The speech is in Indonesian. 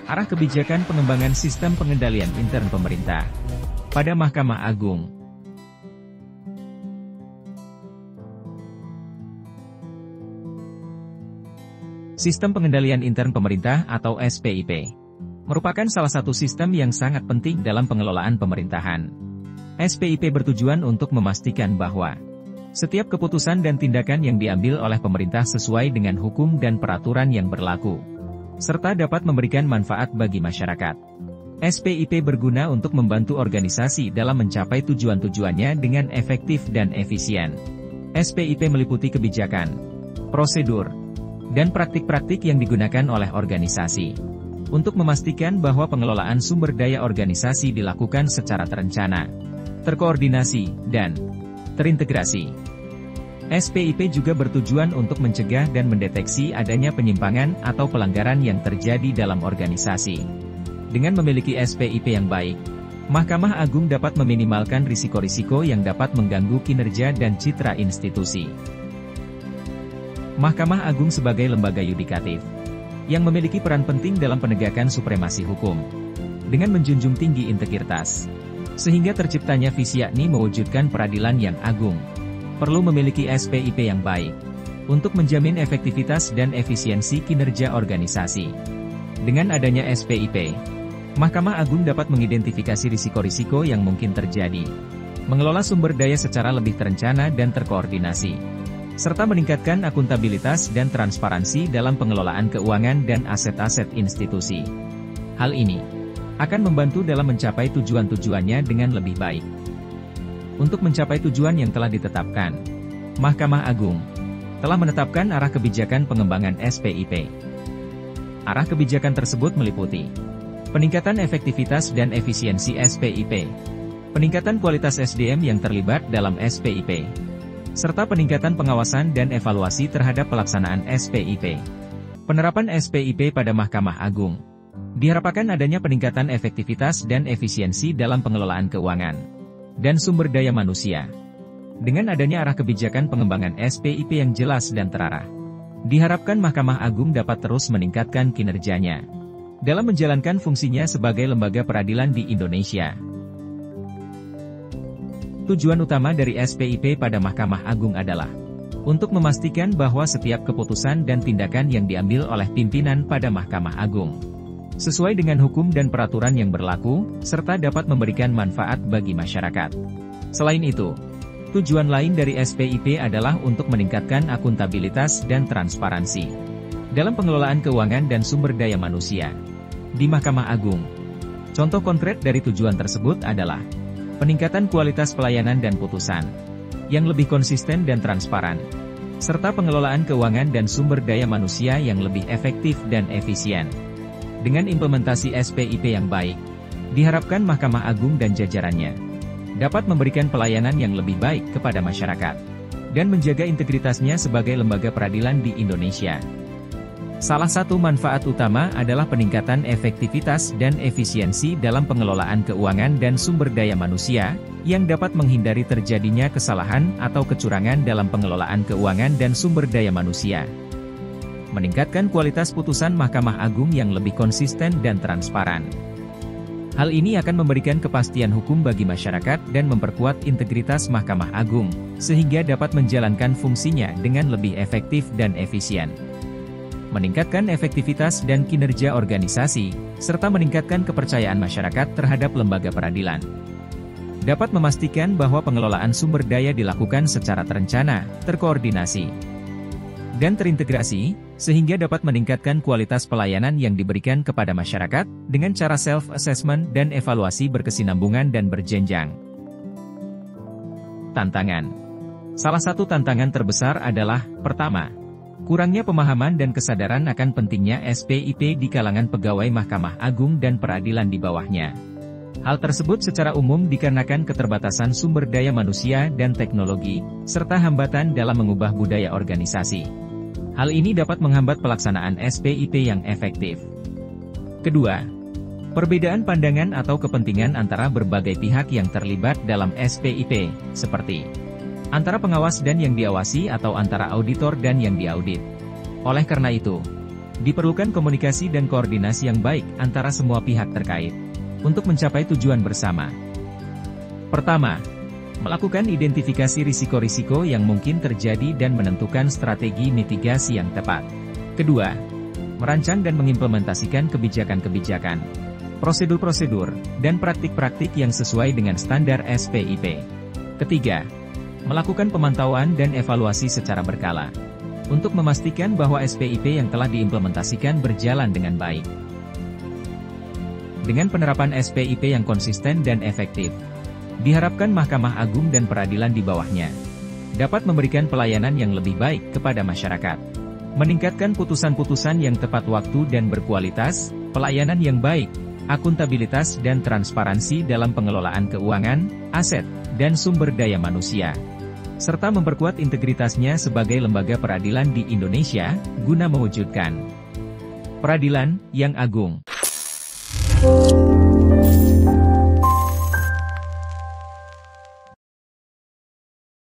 Arah kebijakan pengembangan sistem pengendalian intern pemerintah pada Mahkamah Agung. Sistem pengendalian intern pemerintah atau SPIP merupakan salah satu sistem yang sangat penting dalam pengelolaan pemerintahan. SPIP bertujuan untuk memastikan bahwa setiap keputusan dan tindakan yang diambil oleh pemerintah sesuai dengan hukum dan peraturan yang berlaku, serta dapat memberikan manfaat bagi masyarakat. SPIP berguna untuk membantu organisasi dalam mencapai tujuan-tujuannya dengan efektif dan efisien. SPIP meliputi kebijakan, prosedur, dan praktik-praktik yang digunakan oleh organisasi untuk memastikan bahwa pengelolaan sumber daya organisasi dilakukan secara terencana, terkoordinasi, dan terintegrasi. SPIP juga bertujuan untuk mencegah dan mendeteksi adanya penyimpangan atau pelanggaran yang terjadi dalam organisasi. Dengan memiliki SPIP yang baik, Mahkamah Agung dapat meminimalkan risiko-risiko yang dapat mengganggu kinerja dan citra institusi. Mahkamah Agung sebagai lembaga yudikatif yang memiliki peran penting dalam penegakan supremasi hukum dengan menjunjung tinggi integritas, sehingga terciptanya visi yakni mewujudkan peradilan yang agung, perlu memiliki SPIP yang baik untuk menjamin efektivitas dan efisiensi kinerja organisasi. Dengan adanya SPIP, Mahkamah Agung dapat mengidentifikasi risiko-risiko yang mungkin terjadi, mengelola sumber daya secara lebih terencana dan terkoordinasi, serta meningkatkan akuntabilitas dan transparansi dalam pengelolaan keuangan dan aset-aset institusi. Hal ini akan membantu dalam mencapai tujuan-tujuannya dengan lebih baik. Untuk mencapai tujuan yang telah ditetapkan, Mahkamah Agung telah menetapkan arah kebijakan pengembangan SPIP. Arah kebijakan tersebut meliputi peningkatan efektivitas dan efisiensi SPIP, peningkatan kualitas SDM yang terlibat dalam SPIP, serta peningkatan pengawasan dan evaluasi terhadap pelaksanaan SPIP. Penerapan SPIP pada Mahkamah Agung diharapkan adanya peningkatan efektivitas dan efisiensi dalam pengelolaan keuangan dan sumber daya manusia. Dengan adanya arah kebijakan pengembangan SPIP yang jelas dan terarah, diharapkan Mahkamah Agung dapat terus meningkatkan kinerjanya dalam menjalankan fungsinya sebagai lembaga peradilan di Indonesia. Tujuan utama dari SPIP pada Mahkamah Agung adalah untuk memastikan bahwa setiap keputusan dan tindakan yang diambil oleh pimpinan pada Mahkamah Agung sesuai dengan hukum dan peraturan yang berlaku, serta dapat memberikan manfaat bagi masyarakat. Selain itu, tujuan lain dari SPIP adalah untuk meningkatkan akuntabilitas dan transparansi dalam pengelolaan keuangan dan sumber daya manusia di Mahkamah Agung. Contoh konkret dari tujuan tersebut adalah peningkatan kualitas pelayanan dan putusan yang lebih konsisten dan transparan, serta pengelolaan keuangan dan sumber daya manusia yang lebih efektif dan efisien. Dengan implementasi SPIP yang baik, diharapkan Mahkamah Agung dan jajarannya dapat memberikan pelayanan yang lebih baik kepada masyarakat dan menjaga integritasnya sebagai lembaga peradilan di Indonesia. Salah satu manfaat utama adalah peningkatan efektivitas dan efisiensi dalam pengelolaan keuangan dan sumber daya manusia, yang dapat menghindari terjadinya kesalahan atau kecurangan dalam pengelolaan keuangan dan sumber daya manusia. Meningkatkan kualitas putusan Mahkamah Agung yang lebih konsisten dan transparan. Hal ini akan memberikan kepastian hukum bagi masyarakat dan memperkuat integritas Mahkamah Agung, sehingga dapat menjalankan fungsinya dengan lebih efektif dan efisien. Meningkatkan efektivitas dan kinerja organisasi, serta meningkatkan kepercayaan masyarakat terhadap lembaga peradilan. Dapat memastikan bahwa pengelolaan sumber daya dilakukan secara terencana, terkoordinasi, dan terintegrasi, sehingga dapat meningkatkan kualitas pelayanan yang diberikan kepada masyarakat, dengan cara self-assessment dan evaluasi berkesinambungan dan berjenjang. Tantangan. Salah satu tantangan terbesar adalah, pertama, kurangnya pemahaman dan kesadaran akan pentingnya SPIP di kalangan pegawai Mahkamah Agung dan peradilan di bawahnya. Hal tersebut secara umum dikarenakan keterbatasan sumber daya manusia dan teknologi, serta hambatan dalam mengubah budaya organisasi. Hal ini dapat menghambat pelaksanaan SPIP yang efektif. Kedua, perbedaan pandangan atau kepentingan antara berbagai pihak yang terlibat dalam SPIP, seperti antara pengawas dan yang diawasi atau antara auditor dan yang diaudit. Oleh karena itu, Diperlukan komunikasi dan koordinasi yang baik antara semua pihak terkait untuk mencapai tujuan bersama. Pertama, melakukan identifikasi risiko-risiko yang mungkin terjadi dan menentukan strategi mitigasi yang tepat. Kedua, merancang dan mengimplementasikan kebijakan-kebijakan, prosedur-prosedur, dan praktik-praktik yang sesuai dengan standar SPIP. Ketiga, melakukan pemantauan dan evaluasi secara berkala untuk memastikan bahwa SPIP yang telah diimplementasikan berjalan dengan baik. Dengan penerapan SPIP yang konsisten dan efektif, diharapkan Mahkamah Agung dan peradilan di bawahnya dapat memberikan pelayanan yang lebih baik kepada masyarakat, meningkatkan putusan-putusan yang tepat waktu dan berkualitas, pelayanan yang baik, akuntabilitas dan transparansi dalam pengelolaan keuangan, aset, dan sumber daya manusia, serta memperkuat integritasnya sebagai lembaga peradilan di Indonesia, guna mewujudkan peradilan yang agung.